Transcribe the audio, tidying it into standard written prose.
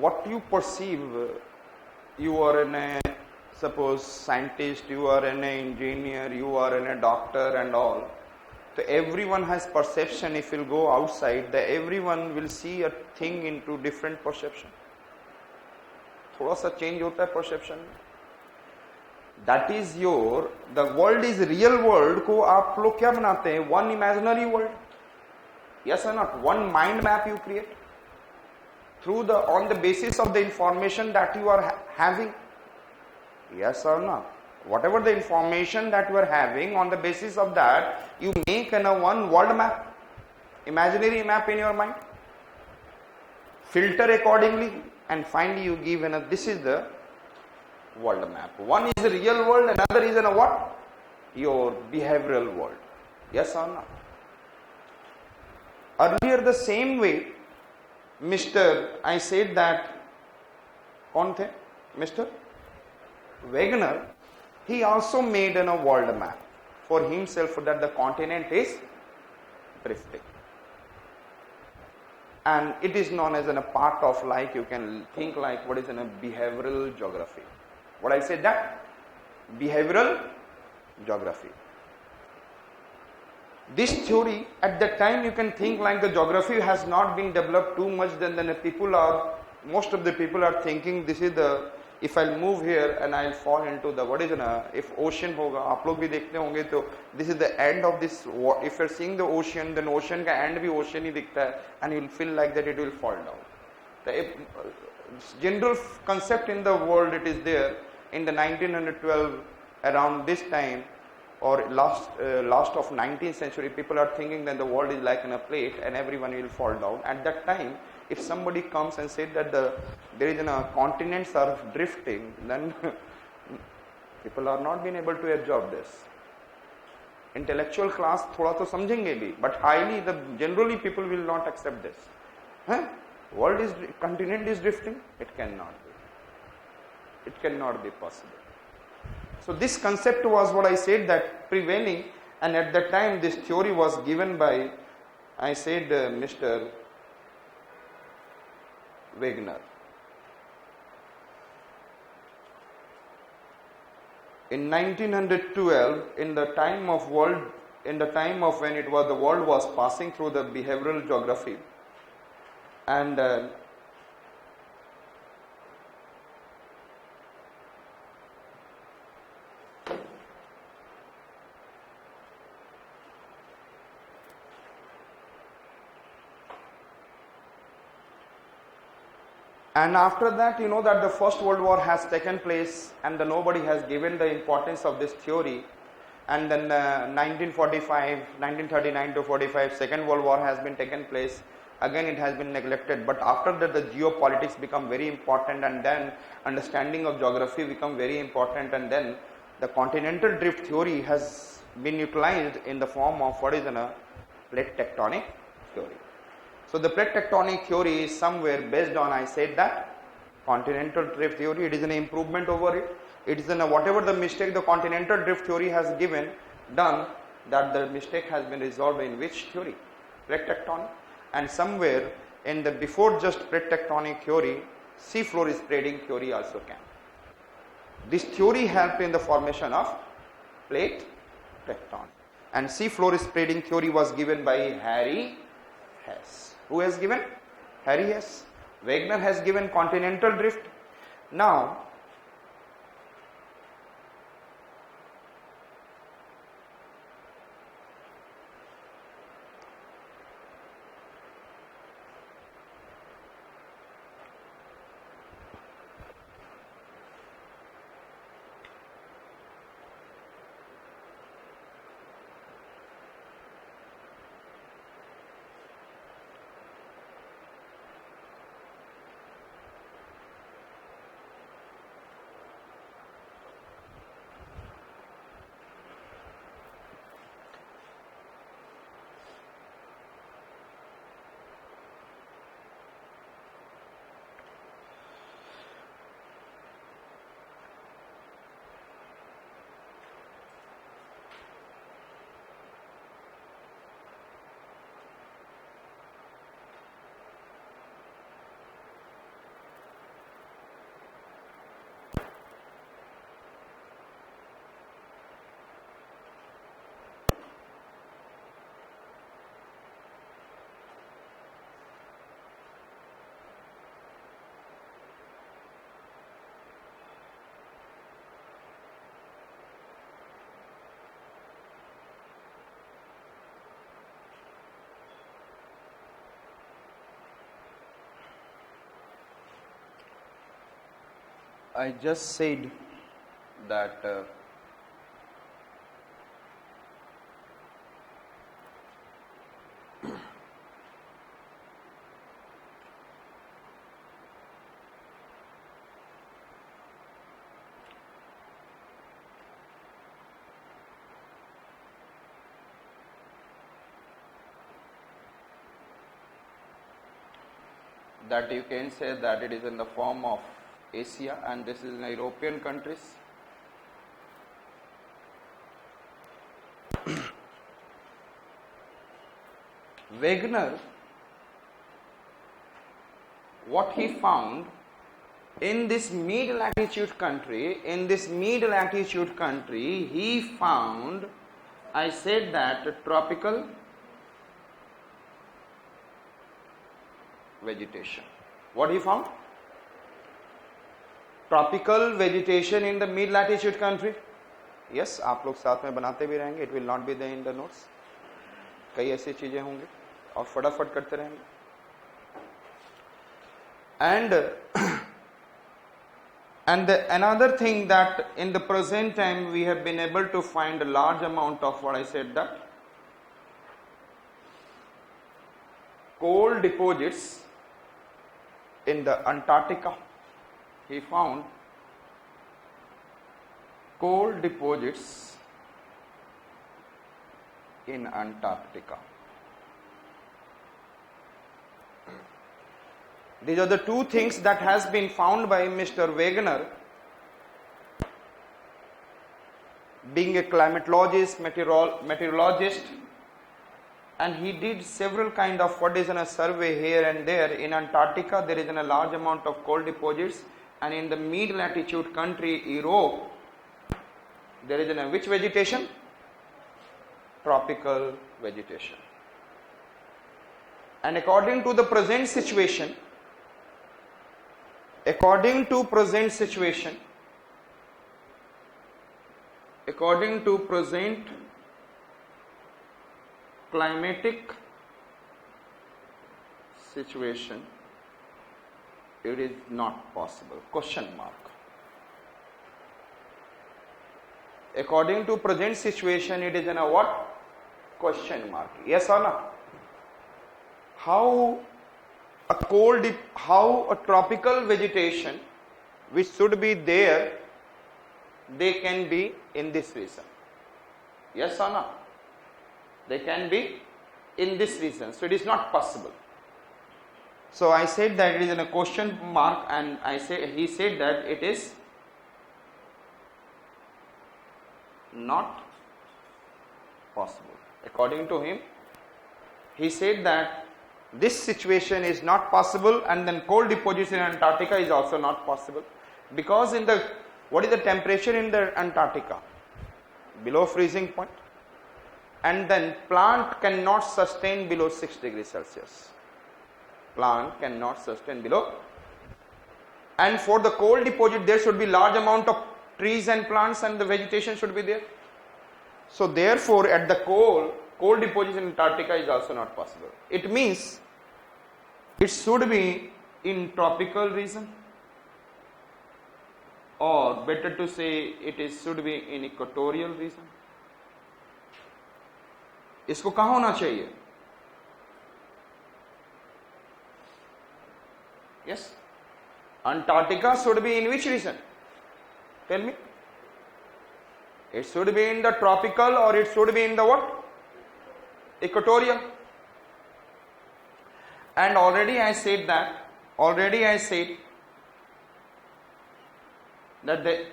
what you perceive, you are a suppose scientist, you are an engineer, you are a doctor and all. So everyone has perception. If you'll go outside, everyone will see a thing into different perception. थोड़ा सा change होता है perception में. That is the world is real world को आप लोग क्या बनाते हैं? One imaginary world. Yes or not? One mind map you create on the basis of the information that you are having. Yes or not? Whatever the information that you are having, on the basis of that, you make one world map, imaginary map in your mind. Filter accordingly, and finally you give this is the world map. One is the real world, another is what? Your behavioral world. Yes or not? Earlier the same way, I said that, कौन थे? Mr. Wegener, he also made a world map for himself that the continent is drifting. And it is known as a part of, like, you can think like what is a behavioral geography. What I said that? Behavioral geography. This theory, at that time you can think like the geography has not been developed too much, then most of the people are thinking this is if I'll move here and I'll fall into if ocean hoga, आप लोग भी देखते होंगे तो this is the end of this, if you're seeing the ocean, then ocean का end भी ocean ही दिखता है, and you'll feel like that it will fall down. The general concept in the world, it is there in the 1912, around this time, or last of 19th century, people are thinking that the world is like in a plate and everyone will fall down. At that time, if somebody comes and said that there is continents are drifting, then people are not being able to absorb this. Intellectual class thoda to samjhenge bhi, but generally people will not accept this. Continent is drifting? It cannot be. It cannot be possible. So this concept was what I said that prevailing, and at that time this theory was given by, I said, Mr. Wegener. In 1912, in the time of when the world was passing through the behavioral geography, and after that, you know that the First World War has taken place, and nobody has given the importance of this theory. And then 1939 to 45, Second World War has been taken place. Again, it has been neglected. But after that, the geopolitics become very important, and then understanding of geography become very important, and then the continental drift theory has been utilized in the form of what is a plate tectonic theory. So the plate tectonic theory is somewhere based on, I said that, continental drift theory. It is an improvement over it. It is whatever the mistake the continental drift theory has done, that the mistake has been resolved in which theory? Plate tectonic. And somewhere in the before just plate tectonic theory, sea floor spreading theory also came. This theory helped in the formation of plate tectonic. And sea floor spreading theory was given by Harry Hess. Who has given? Harry Hess. Wegener has given continental drift. Now, I just said that that you can say that it is in the form of Asia and this is in European countries. Wegener, what he found in this mid-latitude country, he found, I said that tropical vegetation. What he found? Tropical vegetation in the mid-latitude country. Yes, आप लोग साथ में बनाते भी रहेंगे. It will not be there in the notes. कई ऐसी चीजें होंगी और फटाफट करते रहेंगे. And another thing that in the present time we have been able to find a large amount of what I said that coal deposits in the Antarctica. He found coal deposits in Antarctica. These are the two things that has been found by Mr. Wegener, being a climatologist, meteorologist, and he did several kind of what is in a survey here and there. In Antarctica there is a large amount of coal deposits, and in the mid latitude country Europe there is a which vegetation? Tropical vegetation. And according to present situation climatic situation, it is not possible. Question mark. According to present situation, it is in a what? Question mark. Yes or no? How a tropical vegetation which should be there, they can be in this region. Yes or no? They can be in this region. So it is not possible. So I said that it is in a question mark, and he said that it is not possible. According to him, he said that this situation is not possible, and then coal deposits in Antarctica is also not possible, because what is the temperature in the Antarctica? Below freezing point, and then plant cannot sustain below 6 degrees Celsius. Plant cannot sustain below, and for the coal deposit there should be large amount of trees and plants, and the vegetation should be there. So therefore at the coal deposits in Antarctica is also not possible. It means it should be in tropical region, or better to say should be in equatorial region. इसको कहाँ होना चाहिए? Yes, Antarctica should be in which region? Tell me. It should be in the tropical, or it should be in the what? Equatorial. And already I said that the